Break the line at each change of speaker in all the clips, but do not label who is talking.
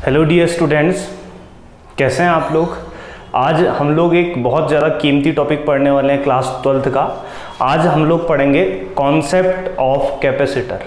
Hello dear students, कैसे हैं आप लोग। आज हम लोग एक बहुत ज़्यादा कीमती टॉपिक पढ़ने वाले हैं क्लास 12th का। आज हम लोग पढ़ेंगे कॉन्सेप्ट ऑफ कैपेसिटर।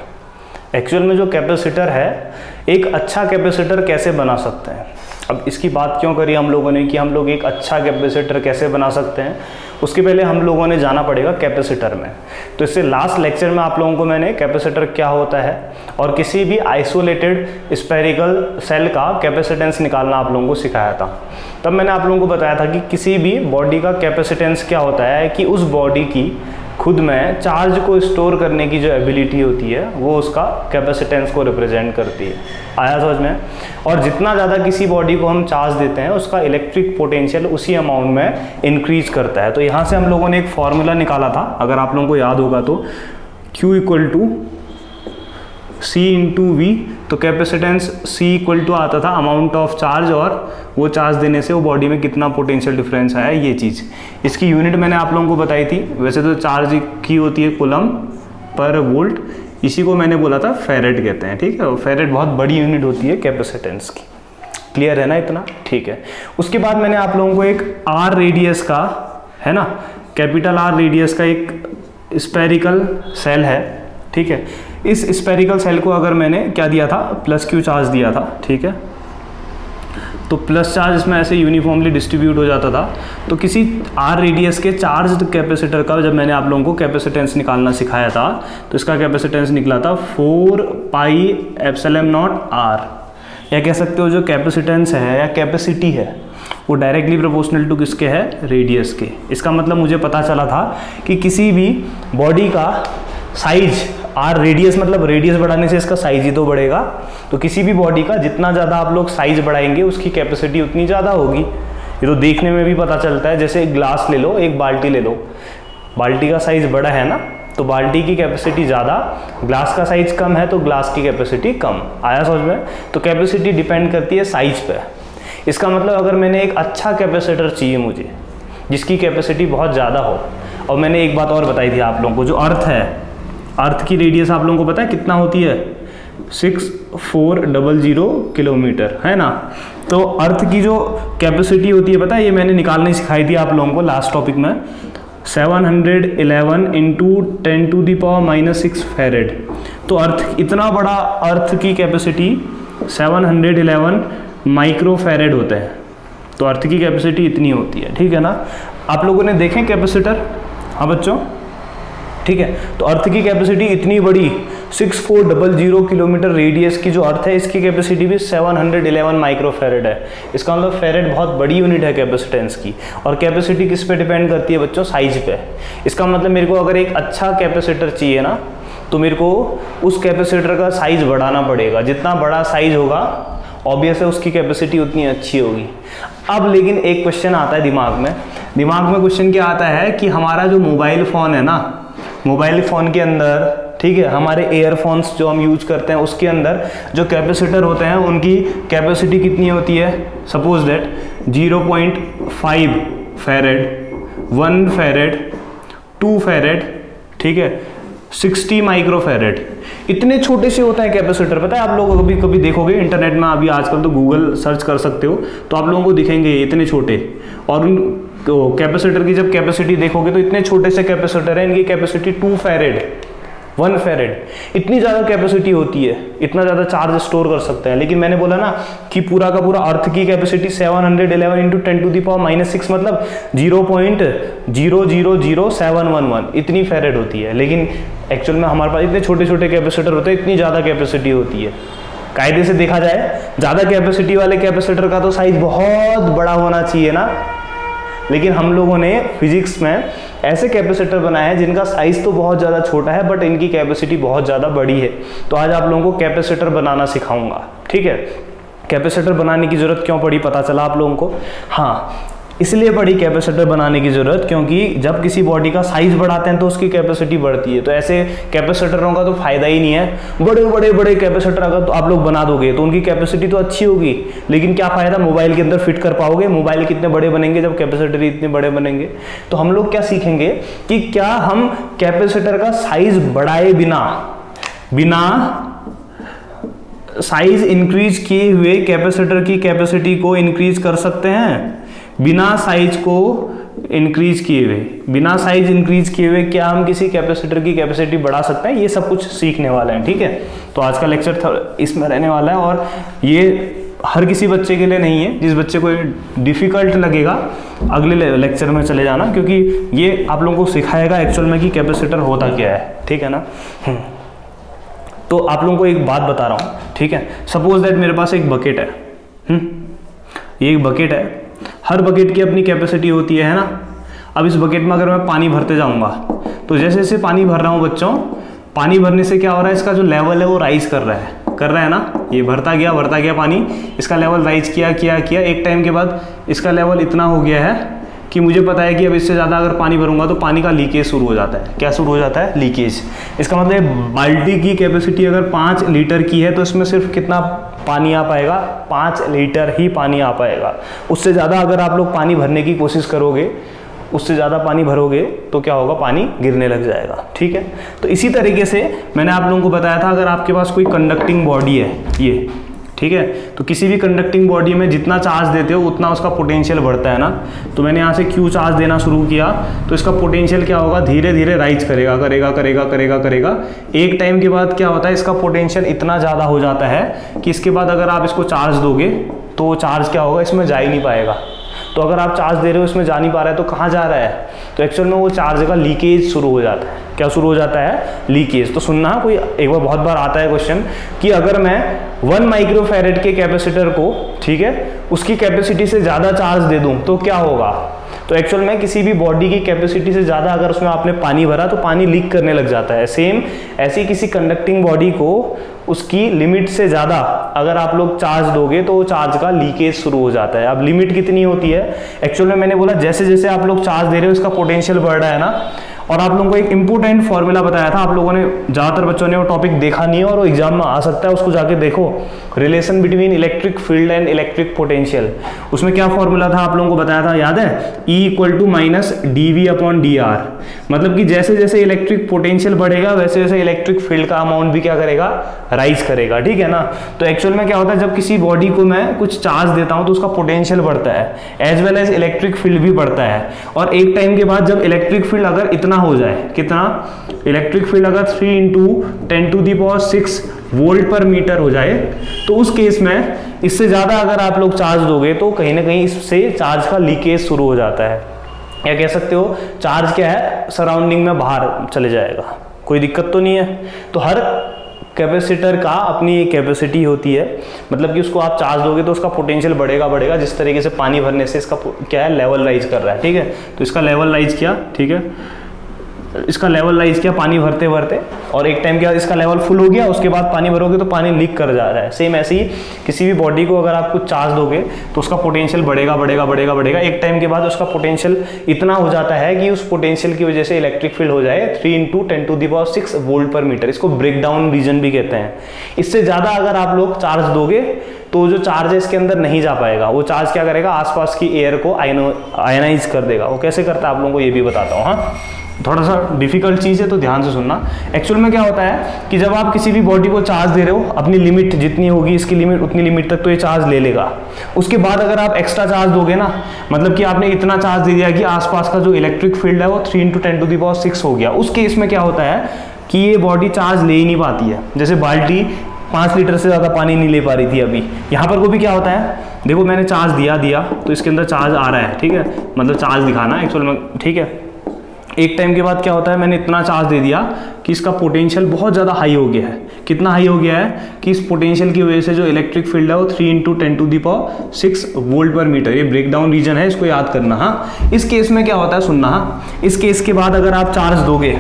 एक्चुअल में जो कैपेसिटर है, एक अच्छा कैपेसिटर कैसे बना सकते हैं। अब इसकी बात क्यों करी हम लोगों ने कि हम लोग एक अच्छा कैपेसिटर कैसे बना सकते हैं, उसके पहले हम लोगों ने जाना पड़ेगा कैपेसिटर में। तो इससे लास्ट लेक्चर में आप लोगों को मैंने कैपेसिटर क्या होता है और किसी भी आइसोलेटेड स्फेरिकल सेल का कैपेसिटेंस निकालना आप लोगों को सिखाया था। तब मैंने आप लोगों को बताया था कि किसी भी बॉडी का कैपेसिटेंस क्या होता है कि उस बॉडी की खुद में चार्ज को स्टोर करने की जो एबिलिटी होती है वो उसका कैपेसिटेंस को रिप्रेजेंट करती है। आया समझ में। और जितना ज़्यादा किसी बॉडी को हम चार्ज देते हैं उसका इलेक्ट्रिक पोटेंशियल उसी अमाउंट में इंक्रीज करता है। तो यहाँ से हम लोगों ने एक फॉर्मूला निकाला था, अगर आप लोगों को याद होगा तो, Q equal to C into V. तो कैपेसिटेंस C इक्वल टू आता था अमाउंट ऑफ चार्ज और वो चार्ज देने से वो बॉडी में कितना पोटेंशियल डिफरेंस आया, ये चीज़। इसकी यूनिट मैंने आप लोगों को बताई थी। वैसे तो चार्ज की होती है कूलम पर वोल्ट, इसी को मैंने बोला था फेरेड कहते हैं, ठीक है। फेरेड बहुत बड़ी यूनिट होती है कैपेसिटेंस की। क्लियर है ना इतना, ठीक है। उसके बाद मैंने आप लोगों को एक R रेडियस का, है ना, कैपिटल R रेडियस का एक स्फेरिकल सेल है, ठीक है। इस स्फेरिकल सेल को अगर मैंने क्या दिया था, प्लस Q चार्ज दिया था, ठीक है। तो प्लस चार्ज इसमें ऐसे यूनिफॉर्मली डिस्ट्रीब्यूट हो जाता था। तो किसी R रेडियस के चार्ज कैपेसिटर का जब मैंने आप लोगों को कैपेसिटेंस निकालना सिखाया था तो इसका कैपेसिटेंस निकला था 4 पाई एप्सिलॉन नॉट R। या कह सकते हो जो कैपेसिटेंस है या कैपेसिटी है वो डायरेक्टली प्रोपोर्शनल टू किसके है, रेडियस के। इसका मतलब मुझे पता चला था कि किसी भी बॉडी का साइज R रेडियस, मतलब रेडियस बढ़ाने से इसका साइज ही तो बढ़ेगा। तो किसी भी बॉडी का जितना ज़्यादा आप लोग साइज बढ़ाएंगे उसकी कैपेसिटी उतनी ज़्यादा होगी। ये तो देखने में भी पता चलता है। जैसे एक ग्लास ले लो, एक बाल्टी ले लो, बाल्टी का साइज बड़ा है ना, तो बाल्टी की कैपेसिटी ज़्यादा, ग्लास का साइज कम है तो ग्लास की कैपेसिटी कम। आया समझ में। तो कैपेसिटी डिपेंड करती है साइज पे। इसका मतलब अगर मैंने एक अच्छा कैपेसिटर चाहिए मुझे जिसकी कैपेसिटी बहुत ज़्यादा हो, और मैंने एक बात और बताई थी आप लोगों को, जो अर्थ है, अर्थ की रेडियस आप लोगों को पता है कितना होती है, 6400 किलोमीटर, है ना। तो अर्थ की जो कैपेसिटी होती है पता है, ये मैंने निकालनी सिखाई थी आप लोगों को लास्ट टॉपिक में, 711 इंटू 10⁻⁻⁶ फेरेड। तो अर्थ, इतना बड़ा अर्थ की कैपेसिटी 711 माइक्रो फेरेड होता है। तो अर्थ की कैपेसिटी इतनी होती है, ठीक है ना। आप लोगों ने देखें कैपेसिटर, हाँ बच्चों, ठीक है। तो अर्थ की कैपेसिटी इतनी बड़ी, 6400 किलोमीटर रेडियस की जो अर्थ है, इसकी कैपेसिटी भी 711 माइक्रो फेरेड है। इसका मतलब फेरेड बहुत बड़ी यूनिट है कैपेसिटेंस की। और कैपेसिटी किस पे डिपेंड करती है बच्चों, साइज पे। इसका मतलब मेरे को अगर एक अच्छा कैपेसिटर चाहिए ना, तो मेरे को उस कैपेसिटर का साइज बढ़ाना पड़ेगा। जितना बड़ा साइज होगा ऑब्वियस है उसकी कैपेसिटी उतनी अच्छी होगी। अब लेकिन एक क्वेश्चन आता है दिमाग में क्वेश्चन क्या आता है कि हमारा जो मोबाइल फ़ोन है ना, मोबाइल फ़ोन के अंदर, ठीक है, हमारे ईयरफोन्स जो हम यूज करते हैं उसके अंदर जो कैपेसिटर होते हैं उनकी कैपेसिटी कितनी होती है। सपोज दैट 0.5 फेरेड, 1 फेरेड, 2 फेरेड, ठीक है, 60 माइक्रो फेरेड। इतने छोटे से होता है कैपेसिटर। पता है आप लोग कभी कभी देखोगे इंटरनेट में, अभी आजकल तो गूगल सर्च कर सकते हो तो आप लोगों को दिखेंगे इतने छोटे। और उन तो कैपेसिटर की जब कैपेसिटी देखोगे तो इतने छोटे से कैपेसिटर है, इनकी कैपेसिटी 2 फेरेड, 1 फेरेड, इतनी ज़्यादा कैपेसिटी होती है, इतना ज़्यादा चार्ज स्टोर कर सकते हैं। लेकिन मैंने बोला ना कि पूरा का पूरा अर्थ की कैपेसिटी 711 इंटू 10⁻⁻⁶ मतलब 0.000711 इतनी फेरेड होती है। लेकिन एक्चुअल में हमारे पास इतने छोटे छोटे कैपेसिटर होते हैं, इतनी ज़्यादा कैपेसिटी होती है। कायदे से देखा जाए ज़्यादा कैपेसिटी वाले कैपेसिटर का तो साइज बहुत बड़ा होना चाहिए ना। लेकिन हम लोगों ने फिजिक्स में ऐसे कैपेसिटर बनाए हैं जिनका साइज तो बहुत ज़्यादा छोटा है बट इनकी कैपेसिटी बहुत ज़्यादा बड़ी है। तो आज आप लोगों को कैपेसिटर बनाना सिखाऊंगा, ठीक है। कैपेसिटर बनाने की ज़रूरत क्यों पड़ी पता चला आप लोगों को। हाँ, इसलिए पड़ी कैपेसिटर बनाने की ज़रूरत क्योंकि जब किसी बॉडी का साइज बढ़ाते हैं तो उसकी कैपेसिटी बढ़ती है। तो ऐसे कैपेसिटरों का तो फायदा ही नहीं है। बड़े कैपेसिटर अगर तो आप लोग बना दोगे तो उनकी कैपेसिटी तो अच्छी होगी, लेकिन क्या फ़ायदा, मोबाइल के अंदर फिट कर पाओगे। मोबाइल कितने बड़े बनेंगे जब कैपेसिटर इतने बड़े बनेंगे। तो हम लोग क्या सीखेंगे कि क्या हम कैपेसिटर का साइज बढ़ाए बिना साइज इंक्रीज किए हुए कैपेसिटर की कैपेसिटी को इंक्रीज कर सकते हैं? बिना साइज को इंक्रीज किए हुए, बिना साइज इंक्रीज किए हुए क्या हम किसी कैपेसिटर की कैपेसिटी बढ़ा सकते हैं? ये सब कुछ सीखने वाले हैं, ठीक है। तो आज का लेक्चर इसमें रहने वाला है, और ये हर किसी बच्चे के लिए नहीं है। जिस बच्चे को डिफिकल्ट लगेगा अगले लेक्चर में चले जाना, क्योंकि ये आप लोगों को सिखाएगा एक्चुअल में कि कैपेसिटर होता क्या है, ठीक है ना। तो आप लोगों को एक बात बता रहा हूँ, ठीक है। सपोज दैट मेरे पास एक बकेट है, ये एक बकेट है, हर बकेट की अपनी कैपेसिटी होती है ना। अब इस बकेट में अगर मैं पानी भरते जाऊंगा तो जैसे जैसे पानी भर रहा हूँ बच्चों, पानी भरने से क्या हो रहा है, इसका जो लेवल है वो राइज कर रहा है ना। ये भरता गया पानी, इसका लेवल राइज किया। एक टाइम के बाद इसका लेवल इतना हो गया है कि मुझे पता है कि अब इससे ज़्यादा अगर पानी भरूंगा तो पानी का लीकेज शुरू हो जाता है। क्या शुरू हो जाता है? लीकेज। इसका मतलब बाल्टी की कैपेसिटी अगर 5 लीटर की है तो इसमें सिर्फ कितना पानी आ पाएगा? 5 लीटर ही पानी आ पाएगा। उससे ज़्यादा अगर आप लोग पानी भरने की कोशिश करोगे, उससे ज़्यादा पानी भरोगे तो क्या होगा? पानी गिरने लग जाएगा, ठीक है। तो इसी तरीके से मैंने आप लोगों को बताया था, अगर आपके पास कोई कंडक्टिंग बॉडी है ये, ठीक है, तो किसी भी कंडक्टिंग बॉडी में जितना चार्ज देते हो उतना उसका पोटेंशियल बढ़ता है ना। तो मैंने यहाँ से Q चार्ज देना शुरू किया तो इसका पोटेंशियल क्या होगा? धीरे धीरे राइज करेगा। एक टाइम के बाद क्या होता है, इसका पोटेंशियल इतना ज़्यादा हो जाता है कि इसके बाद अगर आप इसको चार्ज दोगे तो चार्ज क्या होगा? इसमें जा ही नहीं पाएगा। तो अगर आप चार्ज दे रहे हो इसमें जा नहीं पा रहा है तो कहाँ जा रहा है? तो एक्चुअल में वो चार्ज का लीकेज शुरू हो जाता है। क्या शुरू हो जाता है? लीकेज। तो सुनना, कोई एक बार बहुत बार आता है क्वेश्चन कि अगर मैं 1 माइक्रोफैरेड के कैपेसिटर को, ठीक है, उसकी कैपेसिटी से ज़्यादा चार्ज दे दूँ तो क्या होगा? तो एक्चुअल में किसी भी बॉडी की कैपेसिटी से ज़्यादा अगर उसमें आपने पानी भरा तो पानी लीक करने लग जाता है। सेम ऐसी किसी कंडक्टिंग बॉडी को उसकी लिमिट से ज़्यादा अगर आप लोग चार्ज दोगे तो चार्ज का लीकेज शुरू हो जाता है। अब लिमिट कितनी होती है? एक्चुअल में मैंने बोला जैसे जैसे आप लोग चार्ज दे रहे हो इसका पोटेंशियल बढ़ रहा है ना। और आप लोगों को एक इंपॉर्टेंट फॉर्मूला बताया था, आप लोगों ने ज़्यादातर बच्चों ने वो टॉपिक देखा नहीं है और वो एग्जाम में आ सकता है, उसको जाके देखो। Relation between electric field and electric potential, उसमें क्या फॉर्मूला था आप लोगों को बताया था, याद है? E = -dV/dr। मतलब कि जैसे जैसे इलेक्ट्रिक पोटेंशियल बढ़ेगा वैसे वैसे इलेक्ट्रिक फील्ड का अमाउंट भी क्या करेगा? राइज करेगा, ठीक है ना। तो एक्चुअल में क्या होता है, जब किसी बॉडी को मैं कुछ चार्ज देता हूं तो उसका पोटेंशियल बढ़ता है, as well as electric field भी बढ़ता है। और एक टाइम के बाद जब इलेक्ट्रिक फील्ड अगर इतना हो जाए, कितना? इलेक्ट्रिक फील्ड अगर 3 × 10⁻⁶ वोल्ट पर मीटर हो जाए तो उस केस में इससे ज़्यादा अगर आप लोग चार्ज दोगे तो कहीं ना कहीं इससे चार्ज का लीकेज शुरू हो जाता है। क्या कह सकते हो? चार्ज क्या है? सराउंडिंग में बाहर चले जाएगा। कोई दिक्कत तो नहीं है। तो हर कैपेसिटर का अपनी एक कैपेसिटी होती है, मतलब कि उसको आप चार्ज दोगे तो उसका पोटेंशियल बढ़ेगा। जिस तरीके से पानी भरने से इसका क्या है? लेवल राइज कर रहा है, ठीक है। तो इसका लेवल राइज किया, ठीक है, इसका लेवल राइज किया पानी भरते भरते, और एक टाइम के बाद इसका लेवल फुल हो गया, उसके बाद पानी भरोगे तो पानी लीक कर जा रहा है। सेम ऐसे ही किसी भी बॉडी को अगर आप कुछ चार्ज दोगे तो उसका पोटेंशियल बढ़ेगा। एक टाइम के बाद उसका पोटेंशियल इतना हो जाता है कि उस पोटेंशियल की वजह से इलेक्ट्रिक फील्ड हो जाए 3 × 10⁻⁶ वोल्ट पर मीटर। इसको ब्रेकडाउन रीजन भी कहते हैं। इससे ज़्यादा अगर आप लोग चार्ज दोगे तो जो चार्ज है इसके अंदर नहीं जा पाएगा। वो चार्ज क्या करेगा? आसपास की एयर को आयनाइज कर देगा। वो कैसे करता है आप लोगों को ये भी बताता हूँ। हाँ, थोड़ा सा डिफिकल्ट चीज़ है तो ध्यान से सुनना। एक्चुअल में क्या होता है कि जब आप किसी भी बॉडी को चार्ज दे रहे हो, अपनी लिमिट जितनी होगी इसकी लिमिट, उतनी लिमिट तक तो ये चार्ज ले लेगा। उसके बाद अगर आप एक्स्ट्रा चार्ज दोगे ना, मतलब कि आपने इतना चार्ज दे दिया कि आसपास का जो इलेक्ट्रिक फील्ड है वो 3 × 10⁻⁶ हो गया। उस केस में क्या होता है कि ये बॉडी चार्ज ले ही नहीं पाती है। जैसे बाल्टी 5 लीटर से ज़्यादा पानी नहीं ले पा रही थी अभी, यहाँ पर को भी क्या होता है, देखो मैंने चार्ज दिया तो इसके अंदर चार्ज आ रहा है, ठीक है, मतलब चार्ज दिखाना एक्चुअल में, ठीक है। एक टाइम के बाद क्या होता है, मैंने इतना चार्ज दे दिया कि इसका पोटेंशियल बहुत ज़्यादा हाई हो गया है। कितना हाई हो गया है कि इस पोटेंशियल की वजह से जो इलेक्ट्रिक फील्ड है वो 3 × 10⁻⁶ वोल्ट पर मीटर, ये ब्रेकडाउन रीजन है, इसको याद करना। हाँ, इस केस में क्या होता है सुनना। हाँ, इस केस के बाद अगर आप चार्ज दोगे,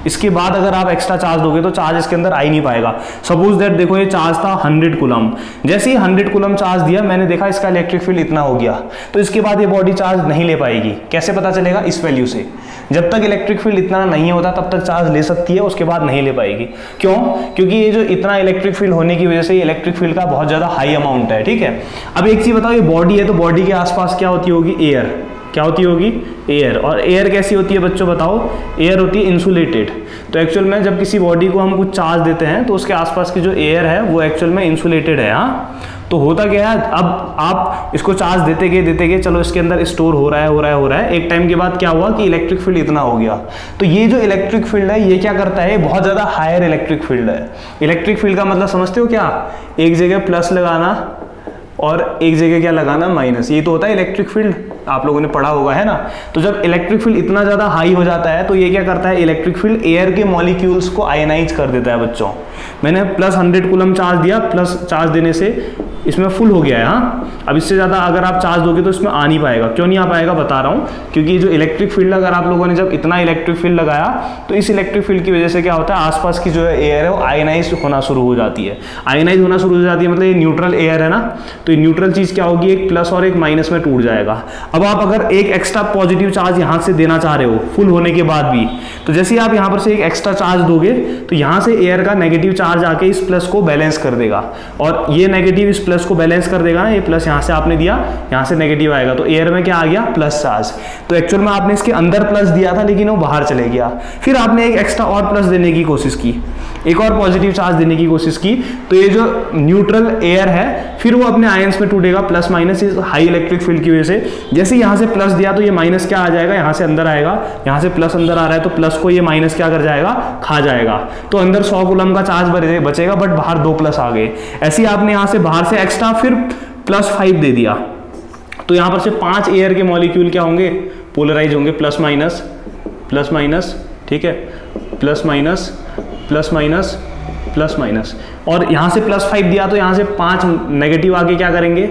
इसके बाद अगर आप एक्स्ट्रा चार्ज दोगे तो चार्ज इसके अंदर आ ही नहीं पाएगा। सपोज दैट देखो ये चार्ज था 100 कूलम, जैसे ही 100 कूलम चार्ज दिया मैंने देखा इसका इलेक्ट्रिक फील्ड इतना हो गया, तो इसके बाद ये बॉडी चार्ज नहीं ले पाएगी। कैसे पता चलेगा? इस वैल्यू से। जब तक इलेक्ट्रिक फील्ड इतना नहीं होता तब तक चार्ज ले सकती है, उसके बाद नहीं ले पाएगी। क्यों? क्योंकि ये जो इतना इलेक्ट्रिक फील्ड होने की वजह से इलेक्ट्रिक फील्ड का बहुत ज्यादा हाई अमाउंट है, ठीक है। अब एक चीज बताओ, ये बॉडी है तो बॉडी के आसपास क्या होती होगी? एयर। क्या होती होगी? एयर। और एयर कैसी होती है बच्चों बताओ? एयर होती है इंसुलेटेड। तो एक्चुअल में जब किसी बॉडी को हम कुछ चार्ज देते हैं तो उसके आसपास की जो एयर है वो एक्चुअल में इंसुलेटेड है। हाँ, तो होता क्या है, अब आप इसको चार्ज देते गए, चलो इसके अंदर स्टोर हो रहा है, एक टाइम के बाद क्या हुआ कि इलेक्ट्रिक फील्ड इतना हो गया। तो ये जो इलेक्ट्रिक फील्ड है ये क्या करता है, बहुत ज़्यादा हायर इलेक्ट्रिक फील्ड है। इलेक्ट्रिक फील्ड का मतलब समझते हो क्या? एक जगह प्लस लगाना और एक जगह क्या लगाना, माइनस। ये तो होता है इलेक्ट्रिक फील्ड, आप लोगों ने पढ़ा होगा, है ना। तो जब इलेक्ट्रिक फील्ड इतना ज़्यादा हाई हो जाता है तो ये क्या करता है, इलेक्ट्रिक फील्ड एयर के मॉलिक्यूल्स को आयनाइज कर देता है बच्चों। मैंने प्लस 100 कूलम चार्ज दिया, प्लस चार्ज देने से इसमें फुल हो गया है। हाँ, अब इससे ज़्यादा अगर आप चार्ज दोगे तो इसमें आ नहीं पाएगा। क्यों नहीं आ पाएगा बता रहा हूँ, क्योंकि जो इलेक्ट्रिक फील्ड अगर आप लोगों ने जब इतना इलेक्ट्रिक फील्ड लगाया तो इस इलेक्ट्रिक फील्ड की वजह से क्या होता है, आसपास की जो एयर है वो आयनाइज होना शुरू हो जाती है। आयनाइज होना शुरू हो जाती है मतलब ये न्यूट्रल एयर है ना, तो ये न्यूट्रल चीज़ क्या होगी, एक प्लस और एक माइनस में टूट जाएगा। अब आप अगर एक एक्स्ट्रा पॉजिटिव चार्ज यहाँ से देना चाह रहे हो फुल होने के बाद भी, तो जैसे आप यहाँ पर से एक एक्स्ट्रा चार्ज दोगे तो यहाँ से एयर का नेगेटिव चार्ज आके इस प्लस को बैलेंस कर देगा, और ये नेगेटिव इस प्लस को बैलेंस कर देगा। ये प्लस यहाँ से आपने दिया, यहाँ से नेगेटिव आएगा, तो एयर में क्या आ गया, प्लस चार्ज। तो एक्चुअल में आपने इसके अंदर प्लस दिया था लेकिन वो बाहर चले गया। फिर आपने एक एक्स्ट्रा और प्लस देने की कोशिश की, एक और पॉजिटिव चार्ज देने की कोशिश की, तो ये जो न्यूट्रल एयर है फिर वो अपने आयंस में टूटेगा, प्लस माइनस इस हाई इलेक्ट्रिक फील्ड की वजह से। जैसे यहाँ से प्लस दिया तो ये माइनस क्या आ जाएगा, यहाँ से अंदर आएगा, यहाँ से प्लस अंदर आ रहा है तो प्लस को ये माइनस क्या कर जाएगा, खा जाएगा। तो अंदर 100 कूलम का चार्ज बचेगा, बट बाहर 2 प्लस आ गए। ऐसे ही आपने यहाँ से बाहर से एक्स्ट्रा फिर +5 दे दिया, तो यहाँ पर से 5 एयर के मॉलिक्यूल क्या होंगे, पोलराइज होंगे, प्लस माइनस, ठीक है, प्लस माइनस। और यहाँ से +5 दिया तो यहाँ से 5 नेगेटिव आगे क्या करेंगे,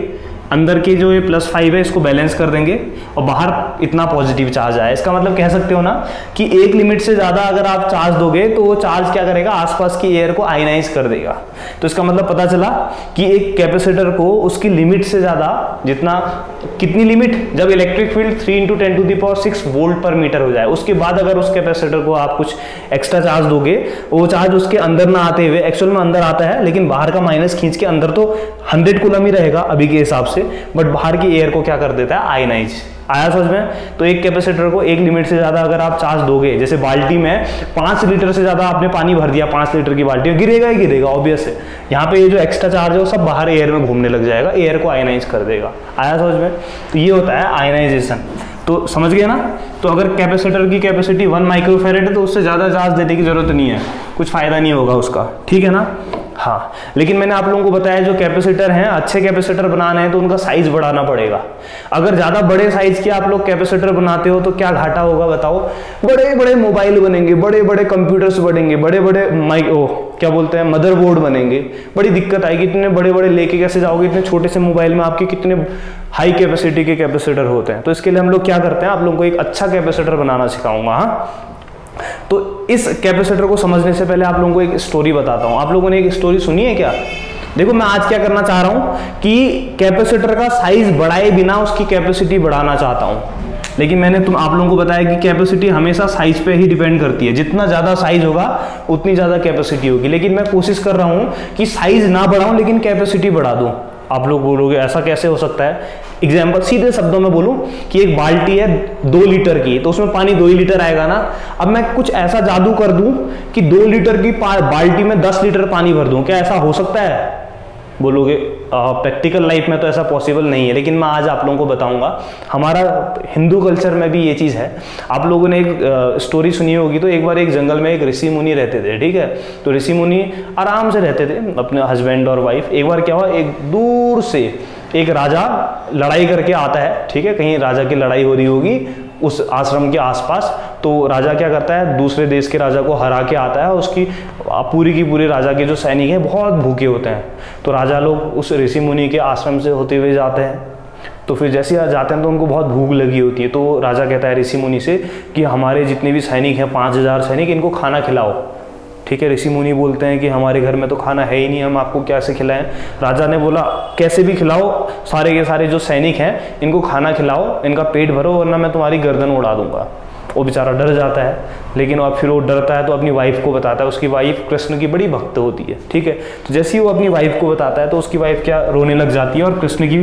अंदर के जो ये +5 है इसको बैलेंस कर देंगे, और बाहर इतना पॉजिटिव चार्ज आया। इसका मतलब कह सकते हो ना कि एक लिमिट से ज़्यादा अगर आप चार्ज दोगे तो वो चार्ज क्या करेगा, आसपास की एयर को आयनाइज कर देगा। तो इसका मतलब पता चला कि एक कैपेसिटर को उसकी लिमिट से ज़्यादा, जितना, कितनी लिमिट, जब इलेक्ट्रिक फील्ड 3 × 10⁶ वोल्ट पर मीटर हो जाए, उसके बाद अगर उस कैपेसिटर को आप कुछ एक्स्ट्रा चार्ज दोगे, वो चार्ज उसके अंदर ना आते हुए, एक्चुअल में अंदर आता है लेकिन बाहर का माइनस खींच के, अंदर तो 100 कूलम ही रहेगा अभी के हिसाब से, बट बाहर की एयर को क्या कर देता है, आयनाइज। आया समझ में? तो एक कैपेसिटर को एक लिमिट से ज्यादा अगर आप चार्ज दोगे, जैसे बाल्टी में 5 लीटर से ज्यादा आपने पानी भर दिया, 5 लीटर की बाल्टी, गिरेगा ही गिरेगा, ऑब्वियस है। यहाँ पे ये जो एक्स्ट्रा चार्ज है वो सब बाहर एयर में घूमने लग जाएगा, एयर को आयनाइज कर देगा। आया समझ में? तो ये होता है आयनाइजेशन। तो समझ गए ना? तो अगर कैपेसिटर की कैपेसिटी 1 माइक्रोफैरेड है तो उससे ज़्यादा चार्ज देने की जरूरत नहीं है, कुछ फ़ायदा नहीं होगा उसका, ठीक है ना। हाँ, लेकिन मैंने आप लोगों को बताया जो कैपेसिटर हैं, अच्छे कैपेसिटर बनाने हैं तो उनका साइज बढ़ाना पड़ेगा। अगर ज़्यादा बड़े साइज के आप लोग कैपेसिटर बनाते हो तो क्या घाटा होगा बताओ? बड़े बड़े मोबाइल बनेंगे, बड़े बड़े कंप्यूटर्स बनेंगे, बड़े बड़े क्या बोलते हैं, मदरबोर्ड बनेंगे, बड़ी दिक्कत आएगी। इतने बड़े बड़े लेके कैसे जाओगे? इतने छोटे से मोबाइल में आपके कितने हाई कैपेसिटी के कैपेसिटर होते हैं। तो इसके लिए हम लोग क्या करते हैं, आप लोगों को एक अच्छा कैपेसिटर बनाना सिखाऊंगा। हाँ, तो इस कैपेसिटर को समझने से पहले आप लोगों को एक स्टोरी बताता हूं। आप लोगों ने एक स्टोरी सुनी है क्या? देखो, मैं आज क्या करना चाह रहा हूं कि कैपेसिटर का साइज बढ़ाए बिना उसकी कैपेसिटी बढ़ाना चाहता हूं। लेकिन मैंने आप लोगों को बताया कि कैपेसिटी हमेशा साइज पे ही डिपेंड करती है, जितना ज्यादा साइज होगा उतनी ज्यादा कैपेसिटी होगी। लेकिन मैं कोशिश कर रहा हूं कि साइज ना बढ़ाऊं लेकिन कैपेसिटी बढ़ा दूं। आप लोग बोलोगे ऐसा कैसे हो सकता है? एग्जाम्पल सीधे शब्दों में बोलूं कि एक बाल्टी है 2 लीटर की, तो उसमें पानी 2 ही लीटर आएगा ना। अब मैं कुछ ऐसा जादू कर दूं कि 2 लीटर की बाल्टी में 10 लीटर पानी भर दूं, क्या ऐसा हो सकता है? बोलोगे प्रैक्टिकल लाइफ में तो ऐसा पॉसिबल नहीं है, लेकिन मैं आज आप लोगों को बताऊंगा। हमारा हिंदू कल्चर में भी ये चीज़ है। आप लोगों ने एक स्टोरी सुनी होगी, तो एक बार एक जंगल में एक ऋषि मुनि रहते थे, ठीक है। तो ऋषि मुनि आराम से रहते थे, अपने हस्बैंड और वाइफ। एक बार क्या हुआ, एक दूर से एक राजा लड़ाई करके आता है, ठीक है, कहीं राजा की लड़ाई हो रही होगी उस आश्रम के आसपास। तो राजा क्या करता है, दूसरे देश के राजा को हरा के आता है। उसकी पूरी की पूरी राजा के जो सैनिक हैं बहुत भूखे होते हैं। तो राजा लोग उस ऋषि मुनि के आश्रम से होते हुए जाते हैं। तो फिर जैसे जाते हैं तो उनको बहुत भूख लगी होती है। तो राजा कहता है ऋषि मुनि से कि हमारे जितने भी सैनिक हैं, 5000 सैनिक, इनको खाना खिलाओ, ठीक है। ऋषि मुनि बोलते हैं कि हमारे घर में तो खाना है ही नहीं, हम आपको कैसे खिलाएं। राजा ने बोला कैसे भी खिलाओ, सारे के सारे जो सैनिक हैं इनको खाना खिलाओ, इनका पेट भरो, वरना मैं तुम्हारी गर्दन उड़ा दूंगा। वो बेचारा डर जाता है, लेकिन अब फिर वो डरता है तो अपनी वाइफ को बताता है। उसकी वाइफ कृष्ण की बड़ी भक्त होती है, ठीक है। तो जैसे ही वो अपनी वाइफ को बताता है तो उसकी वाइफ क्या रोने लग जाती है और कृष्ण की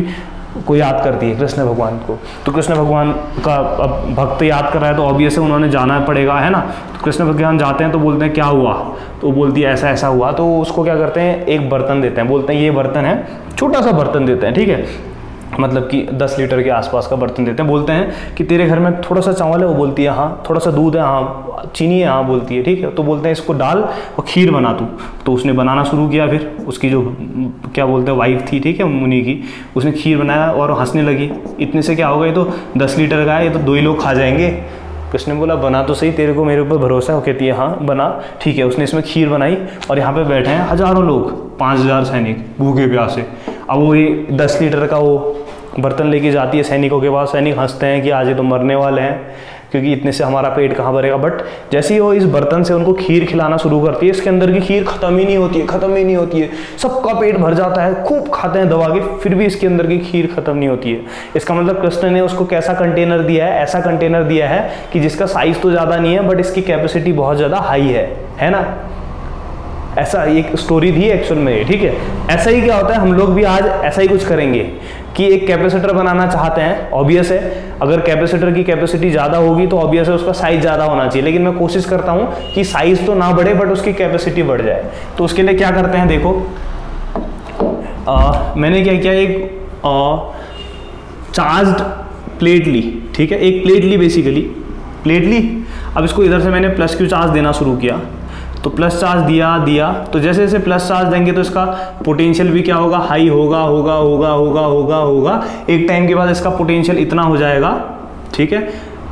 को याद करती है, कृष्ण भगवान को। तो कृष्ण भगवान का अब भक्त याद कर रहा है तो ऑब्वियस है उन्होंने जाना पड़ेगा, है ना। तो कृष्ण भगवान जाते हैं तो बोलते हैं क्या हुआ, तो बोलती है ऐसा ऐसा हुआ। तो उसको क्या करते हैं, एक बर्तन देते हैं, बोलते हैं ये बर्तन है, छोटा सा बर्तन देते हैं, ठीक है, मतलब कि 10 लीटर के आसपास का बर्तन देते हैं। बोलते हैं कि तेरे घर में थोड़ा सा चावल है, वो बोलती है हाँ। थोड़ा सा दूध है, हाँ। चीनी है, हाँ बोलती है, ठीक है। तो बोलते हैं इसको डाल और खीर बना तू। तो उसने बनाना शुरू किया, फिर उसकी जो क्या बोलते हैं वाइफ थी, ठीक है, मुनि की, उसने खीर बनाया और हंसने लगी, इतने से क्या होगा, ये तो 10 लीटर का है, ये तो 2 ही लोग खा जाएंगे। कृष्ण ने बोला बना तो सही, तेरे को मेरे ऊपर भरोसा है। वो कहती है हाँ बना, ठीक है। उसने इसमें खीर बनाई और यहाँ पे बैठे हैं हज़ारों लोग, 5000 सैनिक भूखे प्यासे। अब वो ये 10 लीटर का वो बर्तन लेके जाती है सैनिकों के पास। सैनिक हंसते हैं कि आज ये तो मरने वाले हैं, क्योंकि इतने से हमारा पेट कहाँ भरेगा। बट जैसे ही वो इस बर्तन से उनको खीर खिलाना शुरू करती है, इसके अंदर की खीर ख़त्म ही नहीं होती है, ख़त्म ही नहीं होती है। सबका पेट भर जाता है, खूब खाते हैं दबा के, फिर भी इसके अंदर की खीर ख़त्म नहीं होती है। इसका मतलब कृष्ण ने उसको कैसा कंटेनर दिया है, ऐसा कंटेनर दिया है कि जिसका साइज़ तो ज़्यादा नहीं है बट इसकी कैपेसिटी बहुत ज़्यादा हाई है ना। ऐसा एक स्टोरी थी एक्चुअल में, ठीक है। ऐसा ही क्या होता है, हम लोग भी आज ऐसा ही कुछ करेंगे कि एक कैपेसिटर बनाना चाहते हैं। ऑब्वियस है अगर कैपेसिटर की कैपेसिटी ज़्यादा होगी तो ऑब्वियस है उसका साइज़ ज़्यादा होना चाहिए, लेकिन मैं कोशिश करता हूँ कि साइज़ तो ना बढ़े बट उसकी कैपेसिटी बढ़ जाए। तो उसके लिए क्या करते हैं, देखो मैंने क्या किया, एक चार्ज्ड प्लेट ली, ठीक है, एक प्लेट ली, बेसिकली प्लेट ली। अब इसको इधर से मैंने प्लस क्यू चार्ज देना शुरू किया, तो प्लस चार्ज दिया। तो जैसे जैसे प्लस चार्ज देंगे तो इसका पोटेंशियल भी क्या होगा, हाई होगा। एक टाइम के बाद इसका पोटेंशियल इतना हो जाएगा, ठीक है,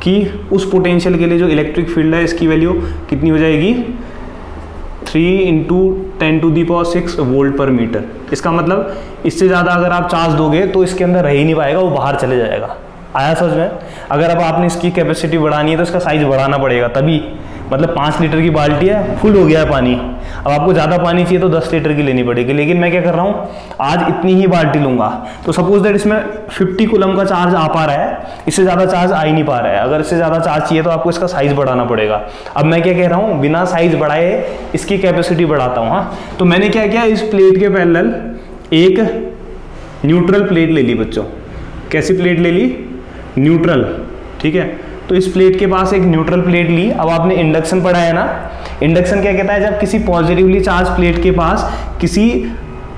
कि उस पोटेंशियल के लिए जो इलेक्ट्रिक फील्ड है इसकी वैल्यू कितनी हो जाएगी, 3 × 10⁶ वोल्ट पर मीटर। इसका मतलब इससे ज़्यादा अगर आप चार्ज दोगे तो इसके अंदर रह ही नहीं पाएगा, वो बाहर चले जाएगा। आया समझ में। अगर अब आपने इसकी कैपेसिटी बढ़ानी है तो इसका साइज बढ़ाना पड़ेगा, तभी मतलब 5 लीटर की बाल्टी है, फुल हो गया है पानी, अब आपको ज़्यादा पानी चाहिए तो 10 लीटर की लेनी पड़ेगी। लेकिन मैं क्या कर रहा हूँ, आज इतनी ही बाल्टी लूँगा। तो सपोज दैट इसमें 50 कूलम का चार्ज आ पा रहा है, इससे ज़्यादा चार्ज आ ही नहीं पा रहा है। अगर इससे ज़्यादा चार्ज चाहिए तो आपको इसका साइज़ बढ़ाना पड़ेगा। अब मैं क्या कह रहा हूँ, बिना साइज़ बढ़ाए इसकी कैपेसिटी बढ़ाता हूँ। हाँ, तो मैंने क्या किया, इस प्लेट के पैरेलल एक न्यूट्रल प्लेट ले ली बच्चों। कैसी प्लेट ले ली, न्यूट्रल, ठीक है। तो इस प्लेट के पास एक न्यूट्रल प्लेट ली। अब आपने इंडक्शन पढ़ा है ना, इंडक्शन क्या कहता है, जब किसी पॉजिटिवली चार्ज प्लेट के पास किसी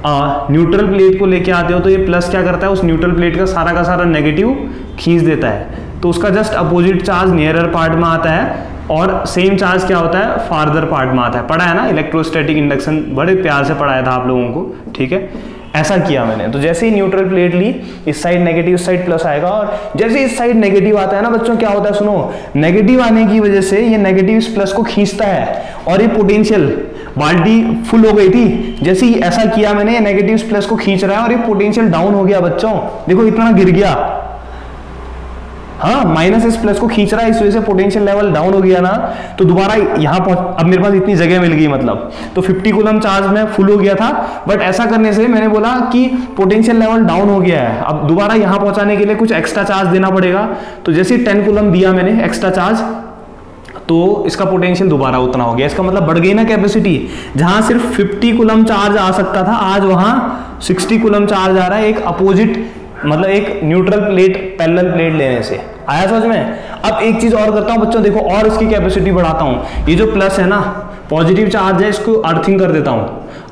न्यूट्रल प्लेट को लेके आते हो तो ये प्लस क्या करता है, उस न्यूट्रल प्लेट का सारा नेगेटिव खींच देता है। तो उसका just opposite charge nearer part में आता है और सेम चार्ज क्या होता है, फार्दर पार्ट में आता है। पढ़ा है ना इलेक्ट्रोस्टैटिक इंडक्शन, बड़े प्यार से पढ़ाया था आप लोगों को, ठीक है। ऐसा किया मैंने। तो जैसे ही न्यूट्रल प्लेट ली, इस साइड नेगेटिव, इस साइड प्लस आएगा। और जैसे इस साइड नेगेटिव आता है ना बच्चों, क्या होता है सुनो, नेगेटिव आने की वजह से ये नेगेटिव इस प्लस को खींचता है और ये पोटेंशियल, बाल्टी फुल हो गई थी, जैसे ही ऐसा किया मैंने, ये नेगेटिव इस प्लस को खींच रहा है और ये पोटेंशियल डाउन हो गया बच्चों। देखो इतना गिर गया, हाँ, माइनस इस प्लस को खींच रहा है, इस वजह से पोटेंशियल लेवल डाउन हो गया ना। तो दोबारा यहाँ पहुंच, अब मेरे पास इतनी जगह मिल गई, मतलब तो 50 कूलम चार्ज में फुल हो गया था। बट ऐसा करने से मैंने बोला कि पोटेंशियल लेवल डाउन हो गया है, अब दोबारा यहाँ पहुंचाने के लिए कुछ एक्स्ट्रा चार्ज देना पड़ेगा। तो जैसे 10 कूलम दिया मैंने एक्स्ट्रा चार्ज, तो इसका पोटेंशियल दोबारा उतना हो गया। इसका मतलब बढ़ गई ना कैपेसिटी। जहां सिर्फ 50 कूलम चार्ज आ सकता था, आज वहां 60 कूलम चार्ज आ रहा है, एक अपोजिट मतलब एक न्यूट्रल प्लेट पैरेलल प्लेट लेने से। आया समझ में। अब एक चीज और करता हूं बच्चों, देखो और इसकी कैपेसिटी बढ़ाता हूं। ये जो प्लस है ना, पॉजिटिव चार्ज है, इसको अर्थिंग कर देता हूं।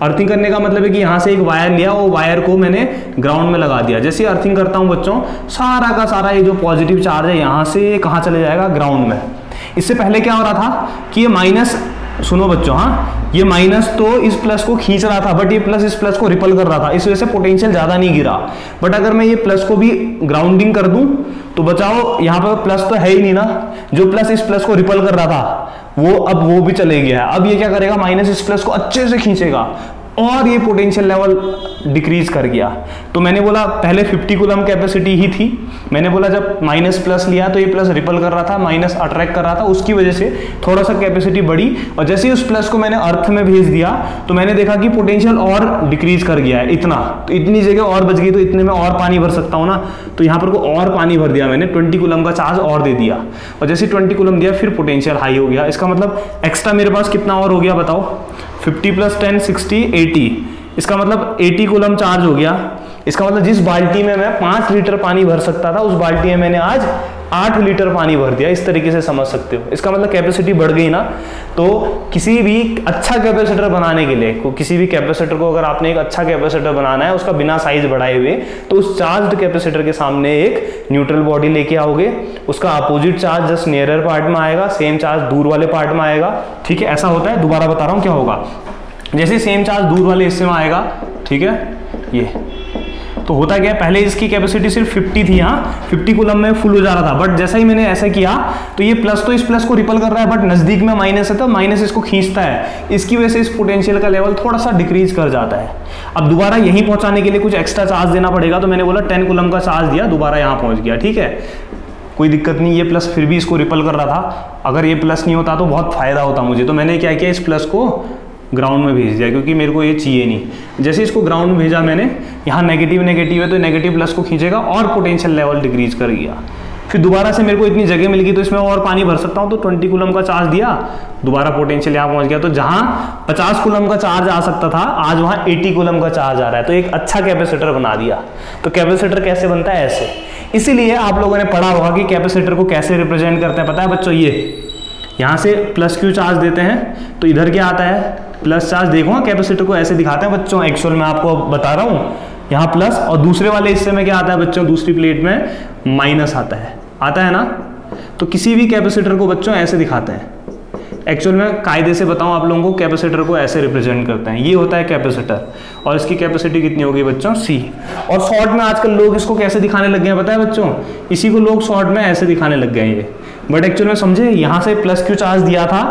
अर्थिंग करने का मतलब है कि यहां से एक वायर लिया, वो वायर को मैंने ग्राउंड में लगा दिया। जैसे अर्थिंग करता हूं बच्चों, सारा का सारा ये जो पॉजिटिव चार्ज है यहां से कहां चले जाएगा, ग्राउंड में। इससे पहले क्या हो रहा था कि ये माइनस, सुनो बच्चों, हाँ, ये माइनस तो इस प्लस को खींच रहा था, बट ये प्लस इस प्लस को रिपल कर रहा था, इस वजह से पोटेंशियल ज्यादा नहीं गिरा। बट अगर मैं ये प्लस को भी ग्राउंडिंग कर दूं तो बचाओ, यहाँ पर प्लस तो है ही नहीं ना, जो प्लस इस प्लस को रिपल कर रहा था वो अब वो भी चले गया है। अब ये क्या करेगा, माइनस इस प्लस को अच्छे से खींचेगा और ये पोटेंशियल लेवल डिक्रीज कर गया। तो मैंने बोला पहले 50 कूलम कैपेसिटी ही थी, मैंने बोला जब माइनस प्लस लिया तो ये प्लस रिपल कर रहा था, माइनस अट्रैक्ट कर रहा था, उसकी वजह से थोड़ा सा कैपेसिटी बढ़ी। और जैसे ही उस प्लस को मैंने अर्थ में भेज दिया तो मैंने देखा कि पोटेंशियल और डिक्रीज कर गया है इतना, तो इतनी जगह और बच गई, तो इतने में और पानी भर सकता हूँ ना। तो यहाँ पर को और पानी भर दिया मैंने, 20 कूलम का चार्ज और दे दिया। और जैसे 20 कूलम दिया फिर पोटेंशियल हाई हो गया। इसका मतलब एक्स्ट्रा मेरे पास कितना और हो गया बताओ, 50 + 10 60 80। इसका मतलब 80 कूलम चार्ज हो गया। इसका मतलब जिस बाल्टी में मैं 5 लीटर पानी भर सकता था, उस बाल्टी में मैंने आज 8 लीटर पानी भर दिया। इस तरीके से समझ सकते हो। इसका मतलब कैपेसिटी बढ़ गई ना। तो किसी भी अच्छा कैपेसिटर बनाने के लिए, किसी भी कैपेसिटर को अगर आपने एक अच्छा कैपेसिटर बनाना है उसका बिना साइज बढ़ाए हुए, तो उस चार्ज्ड कैपेसिटर के सामने एक न्यूट्रल बॉडी लेके आओगे, उसका opposite charge just nearer part में आएगा, सेम चार्ज दूर वाले पार्ट में आएगा। ठीक है, ऐसा होता है। दोबारा बता रहा हूं क्या होगा। जैसे सेम चार्ज दूर वाले हिस्से में आएगा, ठीक है, ये तो होता क्या है, पहले इसकी कैपेसिटी सिर्फ 50 थी, यहाँ 50 कूलम में फुल हो जा रहा था, बट जैसा ही मैंने ऐसा किया तो ये प्लस तो इस प्लस को रिपल कर रहा है, बट नजदीक में माइनस है तो माइनस इसको खींचता है। इसकी वजह से इस पोटेंशियल का लेवल थोड़ा सा डिक्रीज कर जाता है। अब दोबारा यहीं पहुंचाने के लिए कुछ एक्स्ट्रा चार्ज देना पड़ेगा, तो मैंने बोला 10 कूलम का चार्ज दिया, दोबारा यहाँ पहुंच गया। ठीक है, कोई दिक्कत नहीं। ये प्लस फिर भी इसको रिपल कर रहा था, अगर ये प्लस नहीं होता तो बहुत फायदा होता मुझे। तो मैंने क्या किया, इस प्लस को ग्राउंड में भेज दिया, क्योंकि मेरे को ये चाहिए नहीं। जैसे इसको ग्राउंड में भेजा मैंने, यहाँ नेगेटिव नेगेटिव है तो नेगेटिव प्लस को खींचेगा और पोटेंशियल लेवल डिक्रीज कर गया। फिर दोबारा से मेरे को इतनी जगह मिल गई तो इसमें और पानी भर सकता हूँ, तो 20 कूलम का चार्ज दिया, दोबारा पोटेंशियल यहाँ पहुंच गया। तो जहाँ 50 कूलम का चार्ज आ सकता था, आज वहाँ 80 कूलम का चार्ज आ रहा है। तो एक अच्छा कैपेसिटर बना दिया। तो कैपेसिटर कैसे बनता है, ऐसे। इसीलिए आप लोगों ने पढ़ा होगा कि कैपेसिटर को कैसे रिप्रेजेंट करते हैं। पता है बच्चों, ये यहाँ से प्लस क्यू चार्ज देते हैं तो इधर क्या आता है, प्लस चार्ज। देखो कैपेसिटर को ऐसे दिखाते हैं बच्चों, एक्चुअल में आपको बता रहा हूँ, यहाँ प्लस और दूसरे वाले हिस्से में क्या आता है बच्चों, दूसरी प्लेट में माइनस आता है ना। तो किसी भी कैपेसिटर को बच्चों ऐसे दिखाते हैं। एक्चुअल में कायदे से बताऊं आप लोगों को, कैपेसिटर को ऐसे रिप्रेजेंट करते हैं। ये होता है कैपेसिटर, और इसकी कैपेसिटी कितनी होगी बच्चों, C। और शॉर्ट में आजकल लोग इसको कैसे दिखाने लग गए हैं पता है बच्चों, इसी को लोग शॉर्ट में ऐसे दिखाने लग गए हैं ये। बट एक्चुअल में समझे, यहाँ से प्लस क्यू चार्ज दिया था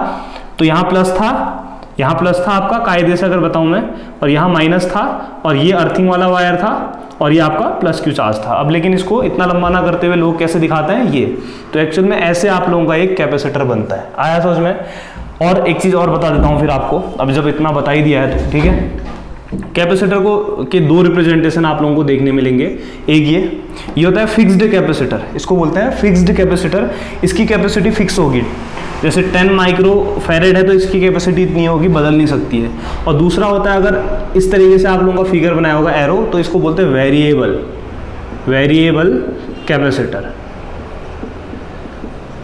तो यहाँ प्लस था, यहाँ प्लस था आपका, कायदे से अगर बताऊं मैं, और यहाँ माइनस था, और ये अर्थिंग वाला वायर था, और ये आपका प्लस क्यू चार्ज था। अब लेकिन इसको इतना लंबा ना करते हुए लोग कैसे दिखाते हैं, ये। तो एक्चुअल में ऐसे आप लोगों का एक कैपेसिटर बनता है। आया समझ में। और एक चीज और बता देता हूँ फिर आपको, अब जब इतना बता ही दिया है तो ठीक है। कैपेसिटर को के दो रिप्रेजेंटेशन आप लोगों को देखने मिलेंगे। एक ये होता है फिक्स्ड कैपेसिटर, इसको बोलते हैं फिक्स्ड कैपेसिटर। इसकी कैपेसिटी फिक्स होगी, जैसे 10 माइक्रो फैरेड है तो इसकी कैपेसिटी इतनी होगी, बदल नहीं सकती है। और दूसरा होता है, अगर इस तरीके से आप लोगों का फिगर बनाया होगा एरो, तो इसको बोलते हैं वेरिएबल कैपेसिटर।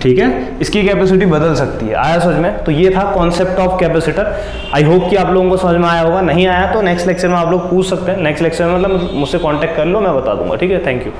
ठीक है, इसकी कैपेसिटी बदल सकती है। आया समझ में। तो ये था concept of capacitor. I hope कि आप लोगों को समझ में आया होगा। नहीं आया तो नेक्स्ट लेक्चर में आप लोग पूछ सकते हैं। नेक्स्ट लेक्चर में मतलब मुझसे कांटेक्ट कर लो, मैं बता दूंगा। ठीक है, थैंक यू।